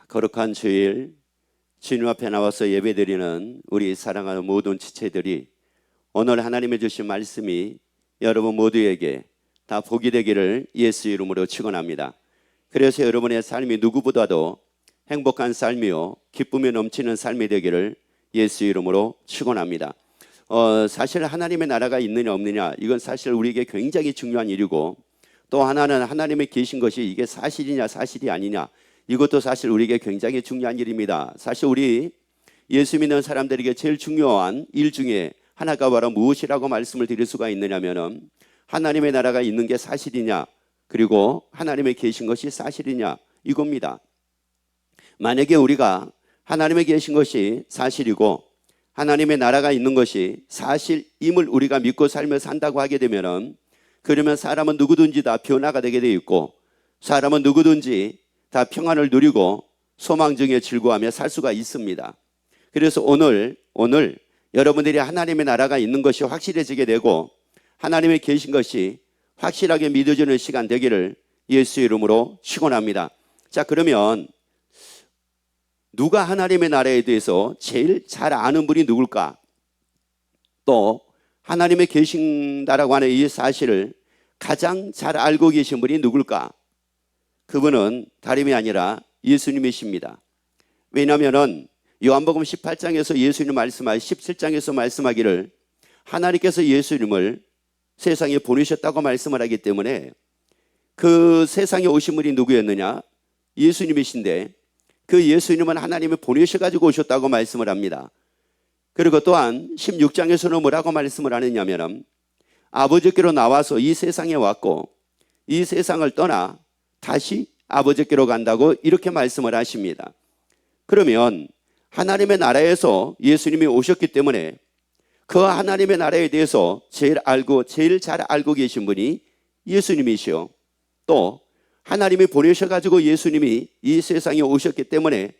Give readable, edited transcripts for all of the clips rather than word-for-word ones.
거룩한 주일 주님 앞에 나와서 예배드리는 우리 사랑하는 모든 지체들이 오늘 하나님의 주신 말씀이 여러분 모두에게 다 복이 되기를 예수 이름으로 축원합니다. 그래서 여러분의 삶이 누구보다도 행복한 삶이요 기쁨이 넘치는 삶이 되기를 예수 이름으로 축원합니다. 사실 하나님의 나라가 있느냐 없느냐 이건 사실 우리에게 굉장히 중요한 일이고, 또 하나는 하나님이 계신 것이 이게 사실이냐 사실이 아니냐 이것도 사실 우리에게 굉장히 중요한 일입니다. 사실 우리 예수 믿는 사람들에게 제일 중요한 일 중에 하나가 바로 무엇이라고 말씀을 드릴 수가 있느냐면은 하나님의 나라가 있는 게 사실이냐, 그리고 하나님의 계신 것이 사실이냐 이겁니다. 만약에 우리가 하나님의 계신 것이 사실이고 하나님의 나라가 있는 것이 사실임을 우리가 믿고 살며 산다고 하게 되면은, 그러면 사람은 누구든지 다 변화가 되게 되어 있고, 사람은 누구든지 다 평안을 누리고 소망 중에 즐거워하며 살 수가 있습니다. 그래서 오늘 여러분들이 하나님의 나라가 있는 것이 확실해지게 되고 하나님의 계신 것이 확실하게 믿어지는 시간 되기를 예수 이름으로 축원합니다. 자, 그러면 누가 하나님의 나라에 대해서 제일 잘 아는 분이 누굴까? 또 하나님의 계신다라고 하는 이 사실을 가장 잘 알고 계신 분이 누굴까? 그분은 다름이 아니라 예수님이십니다. 왜냐하면 요한복음 18장에서 예수님 말씀하시 17장에서 말씀하기를 하나님께서 예수님을 세상에 보내셨다고 말씀을 하기 때문에 그 세상에 오신 분이 누구였느냐? 예수님이신데 그 예수님은 하나님이 보내셔가지고 오셨다고 말씀을 합니다. 그리고 또한 16장에서는 뭐라고 말씀을 하느냐면 아버지께로 나와서 이 세상에 왔고 이 세상을 떠나 다시 아버지께로 간다고 이렇게 말씀을 하십니다. 그러면 하나님의 나라에서 예수님이 오셨기 때문에 그 하나님의 나라에 대해서 제일 잘 알고 계신 분이 예수님이시요, 또 하나님이 보내셔가지고 예수님이 이 세상에 오셨기 때문에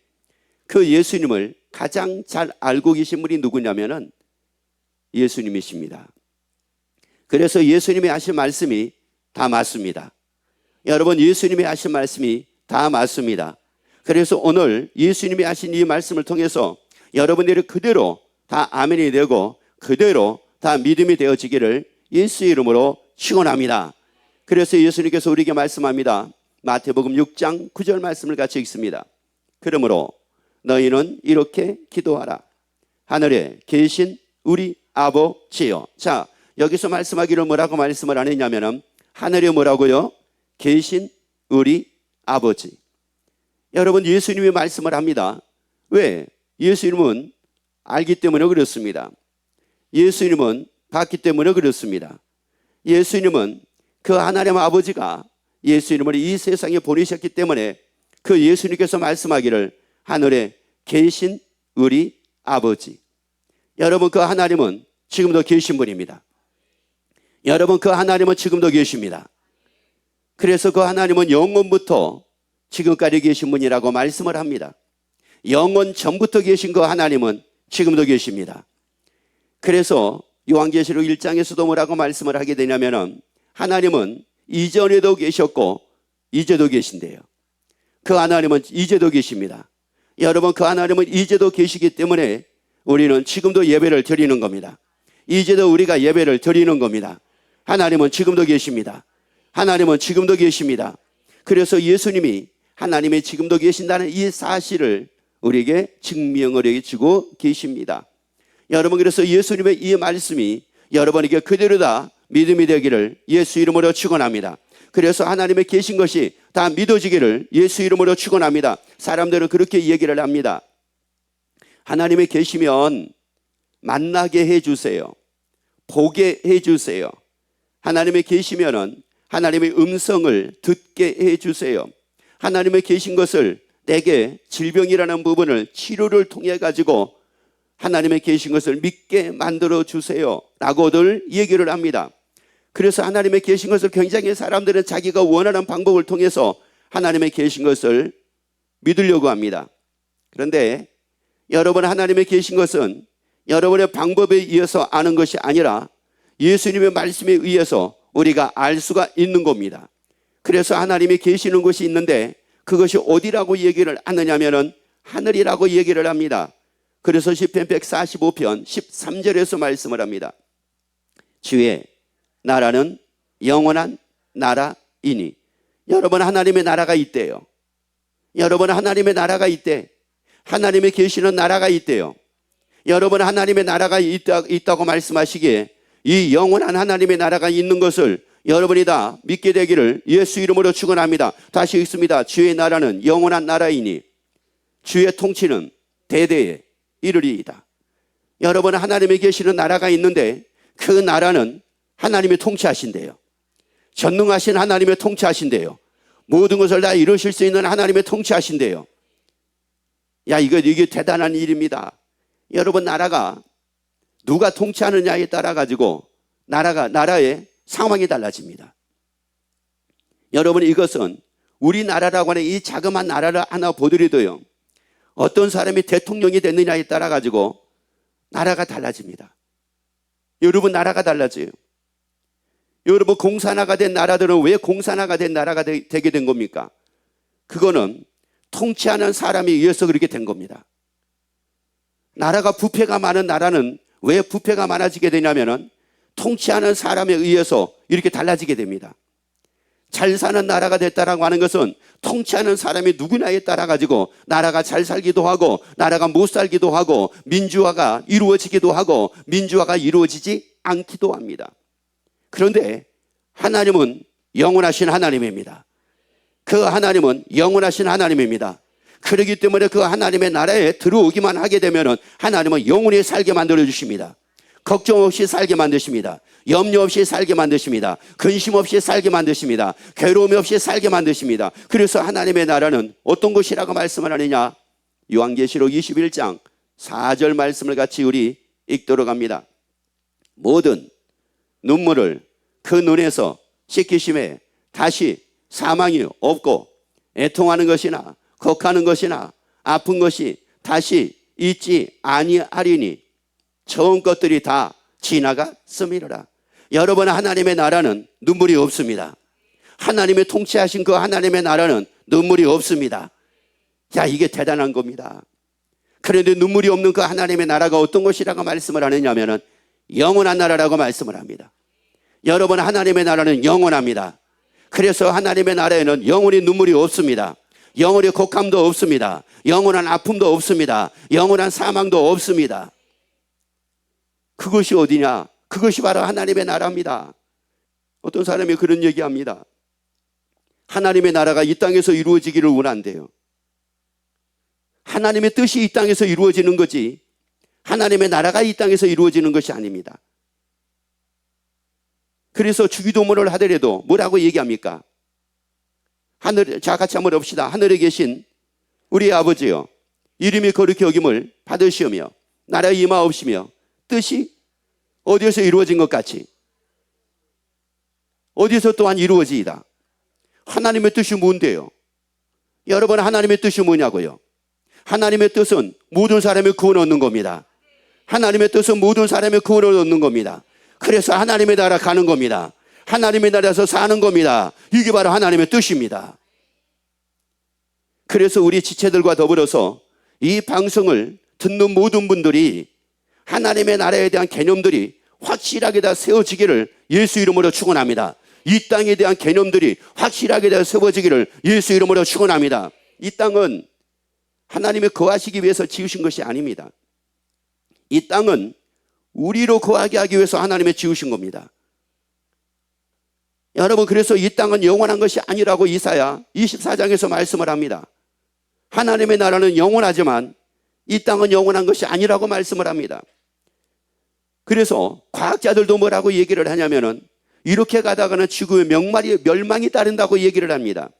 그 예수님을 가장 잘 알고 계신 분이 누구냐면은 예수님이십니다. 그래서 예수님이 하신 말씀이 다 맞습니다. 여러분, 예수님이 하신 말씀이 다 맞습니다. 그래서 오늘 예수님이 하신 이 말씀을 통해서 여러분들이 그대로 다 아멘이 되고 그대로 다 믿음이 되어지기를 예수 이름으로 축원합니다. 그래서 예수님께서 우리에게 말씀합니다. 마태복음 6장 9절 말씀을 같이 읽습니다. 그러므로 너희는 이렇게 기도하라. 하늘에 계신 우리 아버지여. 자, 여기서 말씀하기를 뭐라고 말씀을 하느냐면 하늘에 뭐라고요? 계신 우리 아버지. 여러분, 예수님이 말씀을 합니다. 왜? 예수님은 알기 때문에 그렇습니다. 예수님은 봤기 때문에 그렇습니다. 예수님은 그 하나님 아버지가 예수님을 이 세상에 보내셨기 때문에 그 예수님께서 말씀하기를 하늘에 계신 우리 아버지. 여러분, 그 하나님은 지금도 계신 분입니다. 여러분, 그 하나님은 지금도 계십니다. 그래서 그 하나님은 영원부터 지금까지 계신 분이라고 말씀을 합니다. 영원 전부터 계신 그 하나님은 지금도 계십니다. 그래서 요한계시록 1장에서도 뭐라고 말씀을 하게 되냐면 하나님은 이전에도 계셨고 이제도 계신데요. 그 하나님은 이제도 계십니다. 여러분, 그 하나님은 이제도 계시기 때문에 우리는 지금도 예배를 드리는 겁니다. 이제도 우리가 예배를 드리는 겁니다. 하나님은 지금도 계십니다. 하나님은 지금도 계십니다. 그래서 예수님이 하나님이 지금도 계신다는 이 사실을 우리에게 증명을 해주고 계십니다. 여러분, 그래서 예수님의 이 말씀이 여러분에게 그대로 다 믿음이 되기를 예수 이름으로 축원합니다. 그래서 하나님의 계신 것이 다 믿어지기를 예수 이름으로 축원합니다. 사람들은 그렇게 얘기를 합니다. 하나님이 계시면 만나게 해주세요. 보게 해주세요. 하나님이 계시면은 하나님의 음성을 듣게 해주세요. 하나님의 계신 것을 내게 질병이라는 부분을 치료를 통해 가지고 하나님의 계신 것을 믿게 만들어 주세요 라고들 얘기를 합니다. 그래서 하나님의 계신 것을 굉장히 사람들은 자기가 원하는 방법을 통해서 하나님의 계신 것을 믿으려고 합니다. 그런데 여러분, 하나님의 계신 것은 여러분의 방법에 의해서 아는 것이 아니라 예수님의 말씀에 의해서 우리가 알 수가 있는 겁니다. 그래서 하나님이 계시는 곳이 있는데 그것이 어디라고 얘기를 하느냐면은 하늘이라고 얘기를 합니다. 그래서 시편 145편 13절에서 말씀을 합니다. 주의 나라는 영원한 나라이니. 여러분, 하나님의 나라가 있대요. 여러분, 하나님의 나라가 있대. 하나님이 계시는 나라가 있대요. 여러분, 하나님의 나라가 있다고 말씀하시기에 이 영원한 하나님의 나라가 있는 것을 여러분이 다 믿게 되기를 예수 이름으로 축원합니다. 다시 읽습니다. 주의 나라는 영원한 나라이니 주의 통치는 대대에 이르리이다. 여러분, 하나님이 계시는 나라가 있는데 그 나라는 하나님이 통치하신대요. 전능하신 하나님의 통치하신대요. 모든 것을 다 이루실 수 있는 하나님의 통치하신대요. 야, 이게 대단한 일입니다. 여러분, 나라가 누가 통치하느냐에 따라 가지고 나라의 상황이 달라집니다. 여러분, 이것은 우리나라라고 하는 이 자그마한 나라를 하나 보더라도요, 어떤 사람이 대통령이 됐느냐에 따라 가지고 나라가 달라집니다. 여러분, 나라가 달라져요. 여러분, 공산화가 된 나라들은 왜 공산화가 된 나라가 되게 된 겁니까? 그거는 통치하는 사람에 의해서 그렇게 된 겁니다. 나라가 부패가 많은 나라는 왜 부패가 많아지게 되냐면은 통치하는 사람에 의해서 이렇게 달라지게 됩니다. 잘 사는 나라가 됐다라고 하는 것은 통치하는 사람이 누구냐에 따라 가지고 나라가 잘 살기도 하고 나라가 못 살기도 하고 민주화가 이루어지기도 하고 민주화가 이루어지지 않기도 합니다. 그런데 하나님은 영원하신 하나님입니다. 그 하나님은 영원하신 하나님입니다. 그렇기 때문에 그 하나님의 나라에 들어오기만 하게 되면 하나님은 영원히 살게 만들어 주십니다. 걱정 없이 살게 만드십니다. 염려 없이 살게 만드십니다. 근심 없이 살게 만드십니다. 괴로움 없이 살게 만드십니다. 그래서 하나님의 나라는 어떤 것이라고 말씀을 하느냐? 요한계시록 21장 4절 말씀을 같이 우리 읽도록 합니다. 모든 눈물을 그 눈에서 씻기심에 다시 사망이 없고 애통하는 것이나 곡하는 것이나 아픈 것이 다시 있지 아니하리니 처음 것들이 다 지나갔음이로라. 여러분, 하나님의 나라는 눈물이 없습니다. 하나님의 통치하신 그 하나님의 나라는 눈물이 없습니다. 야, 이게 대단한 겁니다. 그런데 눈물이 없는 그 하나님의 나라가 어떤 것이라고 말씀을 하느냐면은 영원한 나라라고 말씀을 합니다. 여러분, 하나님의 나라는 영원합니다. 그래서 하나님의 나라에는 영원히 눈물이 없습니다. 영원히 곡함도 없습니다. 영원한 아픔도 없습니다. 영원한 사망도 없습니다. 그것이 어디냐? 그것이 바로 하나님의 나라입니다. 어떤 사람이 그런 얘기합니다. 하나님의 나라가 이 땅에서 이루어지기를 원한대요. 하나님의 뜻이 이 땅에서 이루어지는 거지 하나님의 나라가 이 땅에서 이루어지는 것이 아닙니다. 그래서 주기도문을 하더라도 뭐라고 얘기합니까? 자, 같이 한번 봅시다. 하늘에 계신 우리 아버지여, 이름이 거룩히 여김을 받으시오며 나라에 임하옵시며 뜻이 어디에서 이루어진 것 같이 어디서 또한 이루어지이다. 하나님의 뜻이 뭔데요? 여러분, 하나님의 뜻이 뭐냐고요? 하나님의 뜻은 모든 사람의 구원을 얻는 겁니다. 하나님의 뜻은 모든 사람의 구원을 얻는 겁니다. 그래서 하나님의 나라 가는 겁니다. 하나님의 나라에서 사는 겁니다. 이게 바로 하나님의 뜻입니다. 그래서 우리 지체들과 더불어서 이 방송을 듣는 모든 분들이 하나님의 나라에 대한 개념들이 확실하게 다 세워지기를 예수 이름으로 축원합니다. 이 땅에 대한 개념들이 확실하게 다 세워지기를 예수 이름으로 축원합니다. 이 땅은 하나님이 거하시기 위해서 지으신 것이 아닙니다. 이 땅은 우리로 거하게 하기 위해서 하나님이 지으신 겁니다. 여러분, 그래서 이 땅은 영원한 것이 아니라고 이사야 24장에서 말씀을 합니다. 하나님의 나라는 영원하지만 이 땅은 영원한 것이 아니라고 말씀을 합니다. 그래서 과학자들도 뭐라고 얘기를 하냐면은 이렇게 가다가는 지구의 멸망이 따른다고 얘기를 합니다.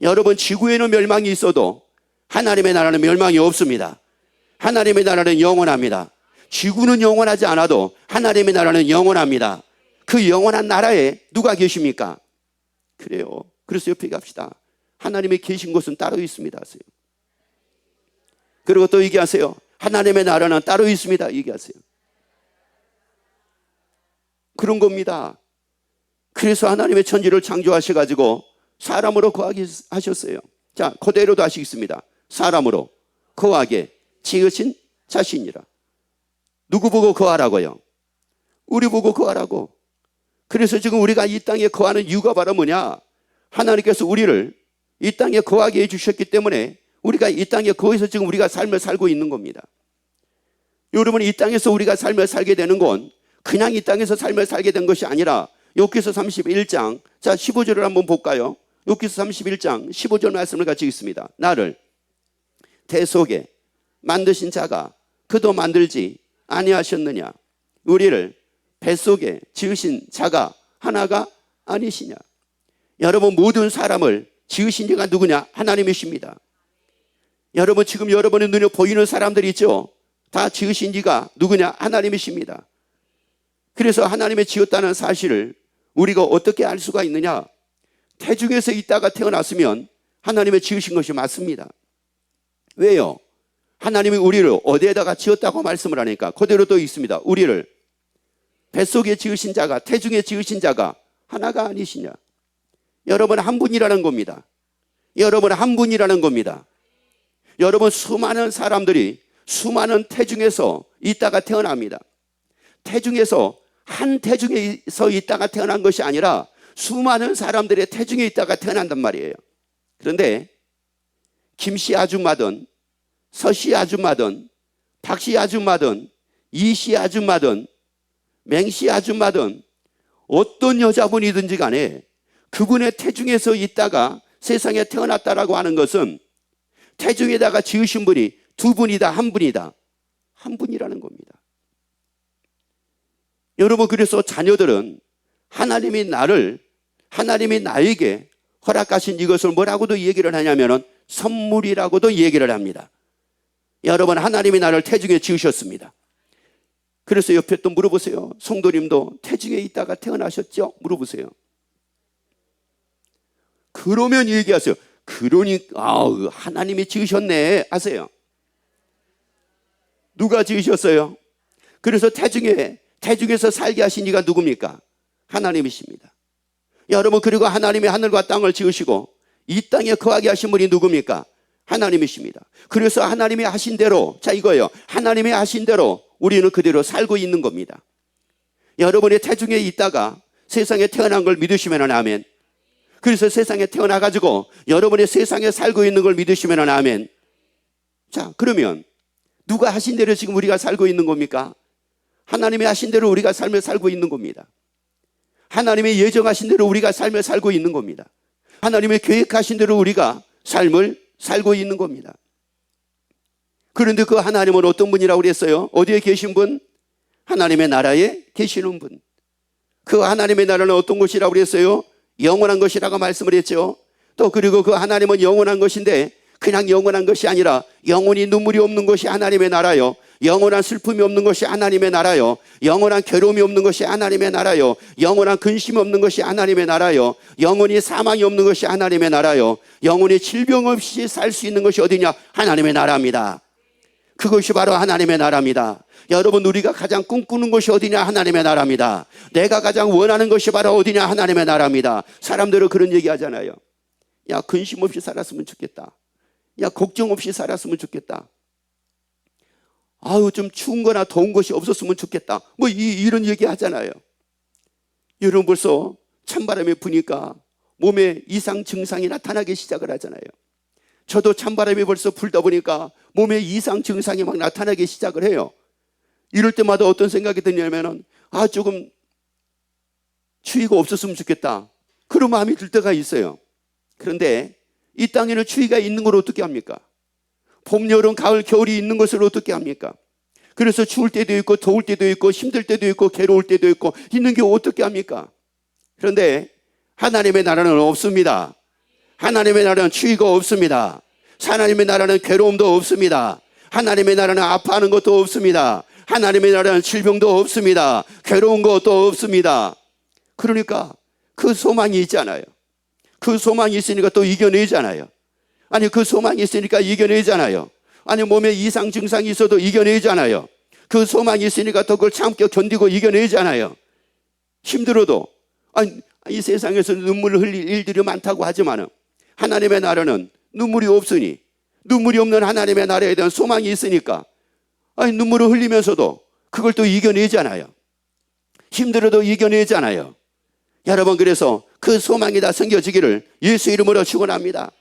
여러분, 지구에는 멸망이 있어도 하나님의 나라는 멸망이 없습니다. 하나님의 나라는 영원합니다. 지구는 영원하지 않아도 하나님의 나라는 영원합니다. 그 영원한 나라에 누가 계십니까? 그래요. 그래서 옆에 갑시다. 하나님이 계신 곳은 따로 있습니다 하세요. 그리고 또 얘기하세요. 하나님의 나라는 따로 있습니다 얘기하세요. 그런 겁니다. 그래서 하나님의 천지를 창조하셔가지고 사람으로 거하게 하셨어요. 자, 그대로도 하시겠습니다. 사람으로 거하게 지으신 자신이라. 누구 보고 거하라고요? 우리 보고 거하라고. 그래서 지금 우리가 이 땅에 거하는 이유가 바로 뭐냐? 하나님께서 우리를 이 땅에 거하게 해주셨기 때문에 우리가 이 땅에 거기서 지금 우리가 삶을 살고 있는 겁니다. 여러분, 이 땅에서 우리가 삶을 살게 되는 건 그냥 이 땅에서 삶을 살게 된 것이 아니라 욥기서 31장, 자 15절을 한번 볼까요? 욥기서 31장 15절 말씀을 같이 읽습니다. 나를 대속에 만드신 자가 그도 만들지 아니하셨느냐? 우리를 뱃속에 지으신 자가 하나가 아니시냐? 여러분, 모든 사람을 지으신 이가 누구냐? 하나님이십니다. 여러분, 지금 여러분의 눈에 보이는 사람들이 있죠? 다 지으신 이가 누구냐? 하나님이십니다. 그래서 하나님의 지었다는 사실을 우리가 어떻게 알 수가 있느냐? 태중에서 있다가 태어났으면 하나님의 지으신 것이 맞습니다. 왜요? 하나님이 우리를 어디에다가 지었다고 말씀을 하니까 그대로 또 있습니다. 우리를 뱃속에 지으신 자가, 태중에 지으신 자가 하나가 아니시냐? 여러분, 한 분이라는 겁니다. 여러분, 한 분이라는 겁니다. 여러분, 수많은 사람들이 수많은 태중에서 있다가 태어납니다. 태중에서 한 태중에서 있다가 태어난 것이 아니라 수많은 사람들의 태중에 있다가 태어난단 말이에요. 그런데 김씨 아줌마든 서씨 아줌마든 박씨 아줌마든 이씨 아줌마든 맹씨 아줌마든 어떤 여자분이든지 간에 그분의 태중에서 있다가 세상에 태어났다라고 하는 것은 태중에다가 지으신 분이 두 분이다, 한 분이다, 한 분이라는 겁니다. 여러분, 그래서 자녀들은 하나님이 나에게 허락하신 이것을 뭐라고도 얘기를 하냐면은 선물이라고도 얘기를 합니다. 여러분, 하나님이 나를 태중에 지으셨습니다. 그래서 옆에 또 물어보세요. 성도님도 태중에 있다가 태어나셨죠? 물어보세요. 그러면 얘기하세요. 그러니까 하나님이 지으셨네 하세요. 누가 지으셨어요? 그래서 태중에서 살게 하신 이가 누굽니까? 하나님이십니다. 여러분, 그리고 하나님이 하늘과 땅을 지으시고 이 땅에 거하게 하신 분이 누굽니까? 하나님이십니다. 그래서 하나님이 하신 대로, 자 이거예요. 하나님이 하신 대로 우리는 그대로 살고 있는 겁니다. 여러분의 태중에 있다가 세상에 태어난 걸 믿으시면 아멘. 그래서 세상에 태어나가지고 여러분의 세상에 살고 있는 걸 믿으시면 아멘. 자, 그러면 누가 하신 대로 지금 우리가 살고 있는 겁니까? 하나님이 하신 대로 우리가 삶을 살고 있는 겁니다. 하나님의 예정하신 대로 우리가 삶을 살고 있는 겁니다. 하나님의 계획하신 대로 우리가 삶을 살고 있는 겁니다. 그런데 그 하나님은 어떤 분이라고 그랬어요? 어디에 계신 분? 하나님의 나라에 계시는 분. 그 하나님의 나라는 어떤 곳이라고 그랬어요? 영원한 것이라고 말씀을 했죠. 또 그리고 그 하나님은 영원한 것인데 그냥 영원한 것이 아니라 영원히 눈물이 없는 것이 하나님의 나라요, 영원한 슬픔이 없는 것이 하나님의 나라요, 영원한 괴로움이 없는 것이 하나님의 나라요, 영원한 근심이 없는 것이 하나님의 나라요, 영원히 사망이 없는 것이 하나님의 나라요, 영원히 질병 없이 살 수 있는 것이 어디냐? 하나님의 나라입니다. 그것이 바로 하나님의 나라입니다. 여러분, 우리가 가장 꿈꾸는 것이 어디냐? 하나님의 나라입니다. 내가 가장 원하는 것이 바로 어디냐? 하나님의 나라입니다. 사람들은 그런 얘기 하잖아요. 야, 근심 없이 살았으면 좋겠다. 야, 걱정 없이 살았으면 좋겠다. 아유, 좀 추운 거나 더운 것이 없었으면 좋겠다. 뭐 이런 얘기 하잖아요. 여러분, 벌써 찬바람이 부니까 몸에 이상 증상이 나타나기 시작을 하잖아요. 저도 찬바람이 벌써 불다 보니까 몸에 이상 증상이 막 나타나기 시작을 해요. 이럴 때마다 어떤 생각이 드냐면은 조금 추위가 없었으면 좋겠다, 그런 마음이 들 때가 있어요. 그런데 이 땅에는 추위가 있는 걸 어떻게 합니까? 봄, 여름, 가을, 겨울이 있는 것을 어떻게 합니까? 그래서 추울 때도 있고 더울 때도 있고 힘들 때도 있고 괴로울 때도 있고 있는 게 어떻게 합니까? 그런데 하나님의 나라는 없습니다. 하나님의 나라는 추위가 없습니다. 하나님의 나라는 괴로움도 없습니다. 하나님의 나라는 아파하는 것도 없습니다. 하나님의 나라는 질병도 없습니다. 괴로운 것도 없습니다. 그러니까 그 소망이 있잖아요. 그 소망이 있으니까 또 이겨내잖아요. 아니, 그 소망이 있으니까 이겨내잖아요. 아니, 몸에 이상 증상이 있어도 이겨내잖아요. 그 소망이 있으니까 또 그걸 참고 견디고 이겨내잖아요. 힘들어도. 아니, 이 세상에서 눈물을 흘릴 일들이 많다고 하지만 하나님의 나라는 눈물이 없으니, 눈물이 없는 하나님의 나라에 대한 소망이 있으니까 눈물을 흘리면서도 그걸 또 이겨내잖아요. 힘들어도 이겨내잖아요. 여러분, 그래서 그 소망이 다 생겨지기를 예수 이름으로 축원합니다.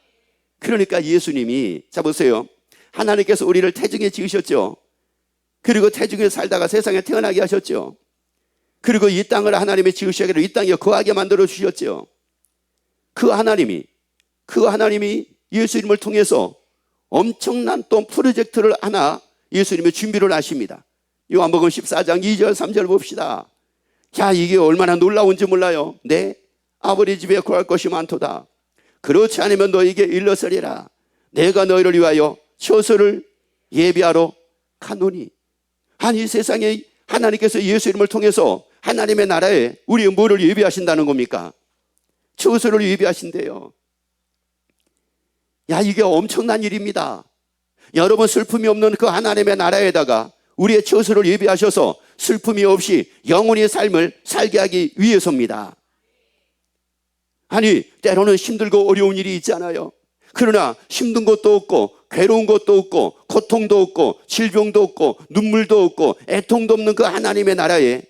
그러니까 예수님이, 자 보세요, 하나님께서 우리를 태중에 지으셨죠. 그리고 태중에 살다가 세상에 태어나게 하셨죠. 그리고 이 땅을 하나님이 지으시기를 이 땅에 거하게 만들어 주셨죠. 그 하나님이 예수 이름을 통해서 엄청난 또 프로젝트를 하나 예수님의 준비를 하십니다. 요한복음 14장 2절 3절 봅시다. 자, 이게 얼마나 놀라운지 몰라요. 네, 아버지 집에 구할 것이 많도다. 그렇지 않으면 너에게 일러서리라. 내가 너희를 위하여 처소를 예비하러 가노니. 아니, 세상에 하나님께서 예수 이름을 통해서 하나님의 나라에 우리의 뭐를 예비하신다는 겁니까? 처소를 예비하신대요. 야, 이게 엄청난 일입니다. 여러분, 슬픔이 없는 그 하나님의 나라에다가 우리의 처소를 예비하셔서 슬픔이 없이 영원히 삶을 살게 하기 위해서입니다. 아니, 때로는 힘들고 어려운 일이 있잖아요. 그러나 힘든 것도 없고 괴로운 것도 없고 고통도 없고 질병도 없고 눈물도 없고 애통도 없는 그 하나님의 나라에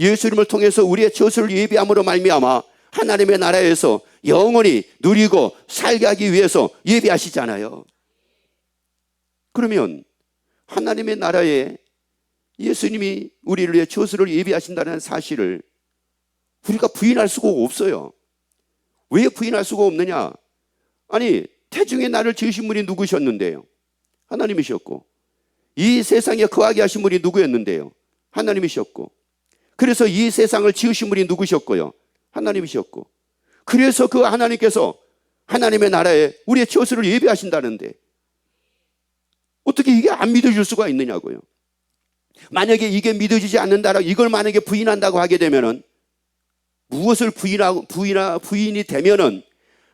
예수 이름을 통해서 우리의 처소를 예비함으로 말미암아 하나님의 나라에서 영원히 누리고 살게 하기 위해서 예비하시잖아요. 그러면 하나님의 나라에 예수님이 우리를 위해 처소를 예비하신다는 사실을 우리가 부인할 수가 없어요. 왜 부인할 수가 없느냐? 아니, 태중에 나를 지으신 분이 누구셨는데요? 하나님이셨고, 이 세상에 거하게 하신 분이 누구였는데요? 하나님이셨고, 그래서 이 세상을 지으신 분이 누구셨고요? 하나님이셨고, 그래서 그 하나님께서 하나님의 나라에 우리의 처소를 예비하신다는데 어떻게 이게 안 믿어질 수가 있느냐고요. 만약에 이게 믿어지지 않는다라고, 이걸 만약에 부인한다고 하게 되면은, 무엇을 부인이 되면은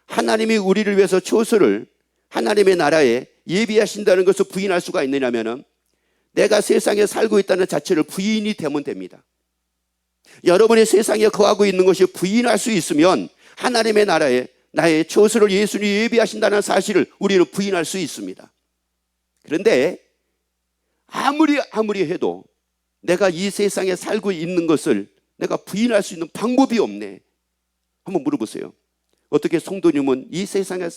하나님이 우리를 위해서 처소를 하나님의 나라에 예비하신다는 것을 부인할 수가 있느냐면은 내가 세상에 살고 있다는 자체를 부인이 되면 됩니다. 여러분이 세상에 거하고 있는 것이 부인할 수 있으면 하나님의 나라에 나의 처소를 예수님이 예비하신다는 사실을 우리는 부인할 수 있습니다. 그런데 아무리 해도 내가 이 세상에 살고 있는 것을 내가 부인할 수 있는 방법이 없네. 한번 물어보세요. 어떻게 성도님은 이 세상에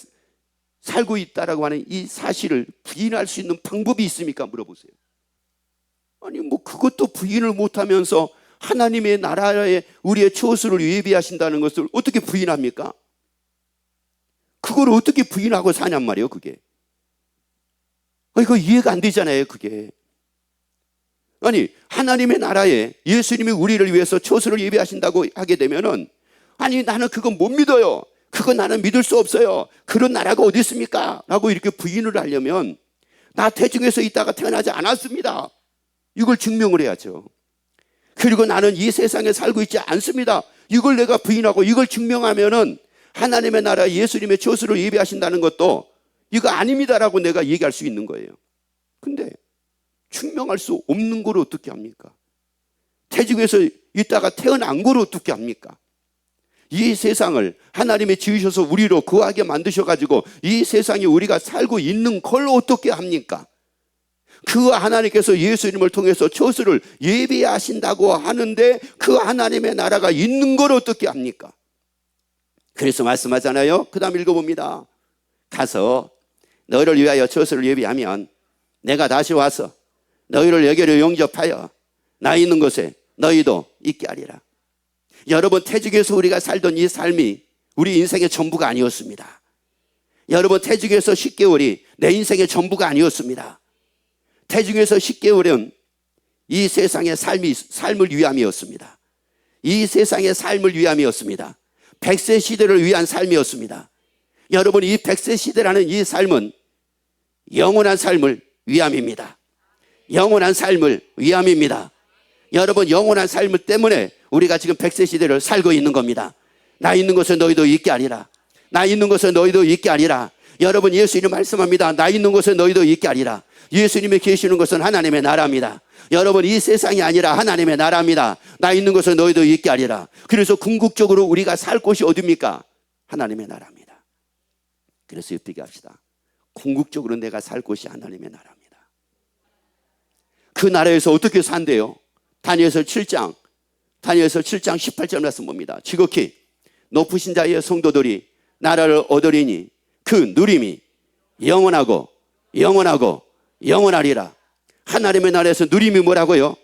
살고 있다라고 하는 이 사실을 부인할 수 있는 방법이 있습니까? 물어보세요. 아니, 뭐 그것도 부인을 못하면서 하나님의 나라에 우리의 처소를 예비하신다는 것을 어떻게 부인합니까? 그걸 어떻게 부인하고 사냔 말이에요, 그게. 이거 이해가 안 되잖아요, 그게. 아니, 하나님의 나라에 예수님이 우리를 위해서 처소를 예비하신다고 하게 되면은, 아니, 나는 그거 못 믿어요. 그거 나는 믿을 수 없어요. 그런 나라가 어디 있습니까? 라고 이렇게 부인을 하려면, 나 태중에서 있다가 태어나지 않았습니다. 이걸 증명을 해야죠. 그리고 나는 이 세상에 살고 있지 않습니다. 이걸 내가 부인하고 이걸 증명하면은 하나님의 나라 예수님의 처소를 예비하신다는 것도 이거 아닙니다라고 내가 얘기할 수 있는 거예요. 근데 증명할 수 없는 걸 어떻게 합니까? 태중에서 있다가 태어난 걸 어떻게 합니까? 이 세상을 하나님이 지으셔서 우리로 거하게 만드셔가지고 이 세상에 우리가 살고 있는 걸 어떻게 합니까? 그 하나님께서 예수님을 통해서 처소를 예비하신다고 하는데 그 하나님의 나라가 있는 걸 어떻게 합니까? 그래서 말씀하잖아요. 그 다음 읽어봅니다. 가서 너희를 위하여 처소를 예비하면 내가 다시 와서 너희를 여기로 영접하여 나 있는 곳에 너희도 있게 하리라. 여러분, 태중에서 우리가 살던 이 삶이 우리 인생의 전부가 아니었습니다. 여러분, 태중에서 10개월이 내 인생의 전부가 아니었습니다. 태중에서 10개월은 이 세상의 삶을 위함이었습니다. 이 세상의 삶을 위함이었습니다. 100세 시대를 위한 삶이었습니다. 여러분, 이 100세 시대라는 이 삶은 영원한 삶을 위함입니다. 영원한 삶을 위함입니다. 여러분, 영원한 삶 때문에 우리가 지금 100세 시대를 살고 있는 겁니다. 나 있는 곳에 너희도 있게 하리라. 나 있는 곳에 너희도 있게 하리라. 여러분, 예수님 말씀합니다. 나 있는 곳에 너희도 있게 하리라. 예수님이 계시는 것은 하나님의 나라입니다. 여러분, 이 세상이 아니라 하나님의 나라입니다. 나 있는 곳에 너희도 있게 하리라. 그래서 궁극적으로 우리가 살 곳이 어디입니까? 하나님의 나라입니다. 그래서 어떻게 합시다. 궁극적으로 내가 살 곳이 하나님의 나라입니다. 그 나라에서 어떻게 산대요? 다니엘서 7장 18절 말씀 봅니다. 지극히 높으신 자의 성도들이 나라를 얻으리니 그 누림이 영원하고 영원하고 영원하리라. 하나님의 나라에서 누림이 뭐라고요?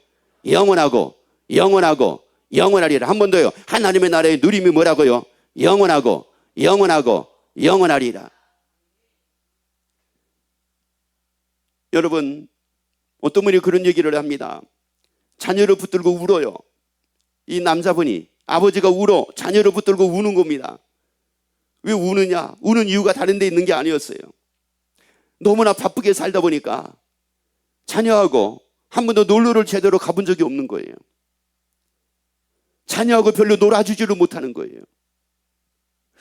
영원하고 영원하고 영원하리라. 한 번 더요. 하나님의 나라의 누림이 뭐라고요? 영원하고 영원하고 영원하리라. 여러분, 어떤 분이 그런 얘기를 합니다. 자녀를 붙들고 울어요. 이 남자분이, 아버지가 울어 자녀를 붙들고 우는 겁니다. 왜 우느냐? 우는 이유가 다른 데 있는 게 아니었어요. 너무나 바쁘게 살다 보니까 자녀하고 한 번도 놀러를 제대로 가본 적이 없는 거예요. 자녀하고 별로 놀아주지를 못하는 거예요.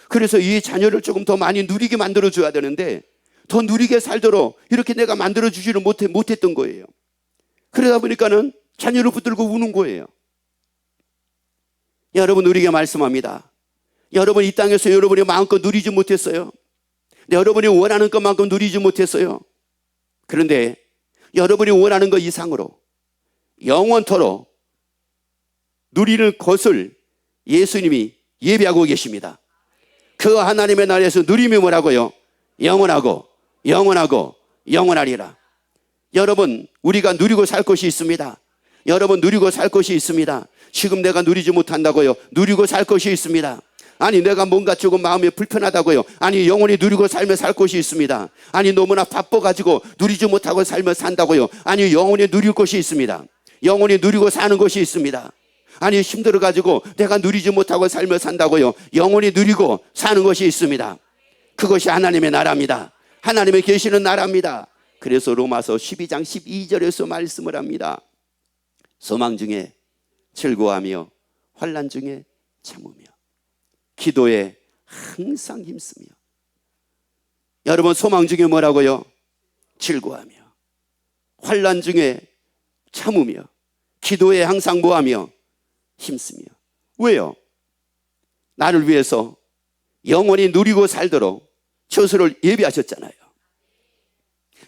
그래서 이 자녀를 조금 더 많이 누리게 만들어줘야 되는데 더 누리게 살도록 이렇게 내가 만들어주지를 못했던 거예요. 그러다 보니까는 자녀를 붙들고 우는 거예요. 여러분, 우리에게 말씀합니다. 여러분, 이 땅에서 여러분이 마음껏 누리지 못했어요. 여러분이 원하는 것만큼 누리지 못했어요. 그런데 여러분이 원하는 것 이상으로 영원토록 누리는 것을 예수님이 예비하고 계십니다. 그 하나님의 나라에서 누림이 뭐라고요? 영원하고 영원하고 영원하리라. 여러분, 우리가 누리고 살 것이 있습니다. 여러분, 누리고 살 것이 있습니다. 지금 내가 누리지 못한다고요? 누리고 살 것이 있습니다. 아니, 내가 뭔가 조금 마음이 불편하다고요? 아니, 영원히 누리고 살며 살 것이 있습니다. 아니, 너무나 바빠가지고 누리지 못하고 살며 산다고요? 아니, 영원히 누릴 것이 있습니다. 영원히 누리고 사는 것이 있습니다. 아니, 힘들어가지고 내가 누리지 못하고 살며 산다고요? 영원히 누리고 사는 것이 있습니다. 그것이 하나님의 나라입니다. 하나님의 계시는 나라입니다. 그래서 로마서 12장 12절에서 말씀을 합니다. 소망 중에 즐거워하며 환난 중에 참으며 기도에 항상 힘쓰며. 여러분, 소망 중에 뭐라고요? 즐거워하며 환난 중에 참으며 기도에 항상 뭐하며? 힘쓰며. 왜요? 나를 위해서 영원히 누리고 살도록 처소를 예비하셨잖아요.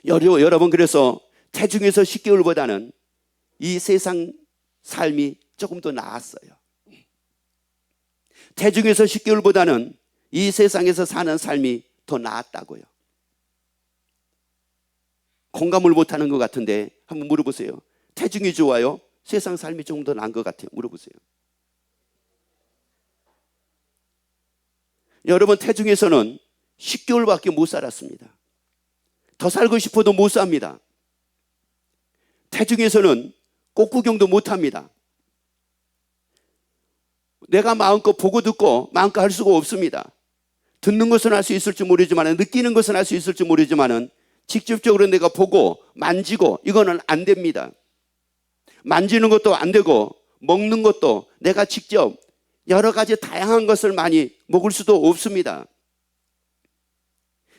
여러분, 그래서 태중에서 10개월보다는 이 세상 삶이 조금 더 나았어요. 태중에서 10개월보다는 이 세상에서 사는 삶이 더 나았다고요. 공감을 못하는 것 같은데 한번 물어보세요. 태중이 좋아요? 세상 삶이 조금 더 나은 것 같아요? 물어보세요. 여러분, 태중에서는 10개월밖에 못 살았습니다. 더 살고 싶어도 못 삽니다. 태중에서는 꽃구경도 못 합니다. 내가 마음껏 보고 듣고 마음껏 할 수가 없습니다. 듣는 것은 할 수 있을지 모르지만, 느끼는 것은 할 수 있을지 모르지만 직접적으로 내가 보고 만지고 이거는 안 됩니다. 만지는 것도 안 되고 먹는 것도 내가 직접 여러 가지 다양한 것을 많이 먹을 수도 없습니다.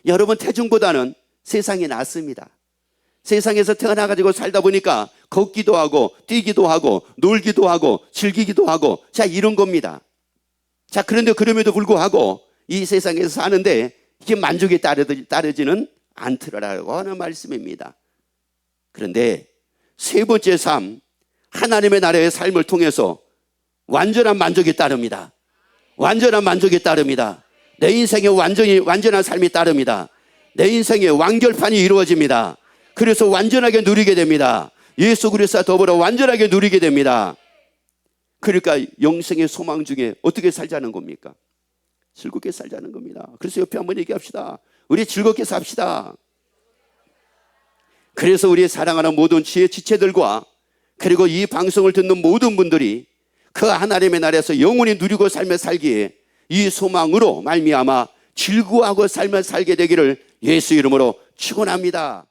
여러분, 태중보다는 세상이 낫습니다. 세상에서 태어나가지고 살다 보니까 걷기도 하고 뛰기도 하고 놀기도 하고 즐기기도 하고, 자, 이런 겁니다. 자, 그런데 그럼에도 불구하고 이 세상에서 사는데 이게 만족에 따르지는 않더라라고 하는 말씀입니다. 그런데 세 번째 삶, 하나님의 나라의 삶을 통해서 완전한 만족이 따릅니다. 완전한 만족이 따릅니다. 내 인생에 완전한 삶이 따릅니다. 내 인생에 완결판이 이루어집니다. 그래서 완전하게 누리게 됩니다. 예수 그리스도와 더불어 완전하게 누리게 됩니다. 그러니까 영생의 소망 중에 어떻게 살자는 겁니까? 즐겁게 살자는 겁니다. 그래서 옆에 한번 얘기합시다. 우리 즐겁게 삽시다. 그래서 우리 사랑하는 모든 지체들과 그리고 이 방송을 듣는 모든 분들이 그 하나님의 나라에서 영원히 누리고 살며 살기에 이 소망으로 말미암아 즐거워하고 살며 살게 되기를 예수 이름으로 축원합니다.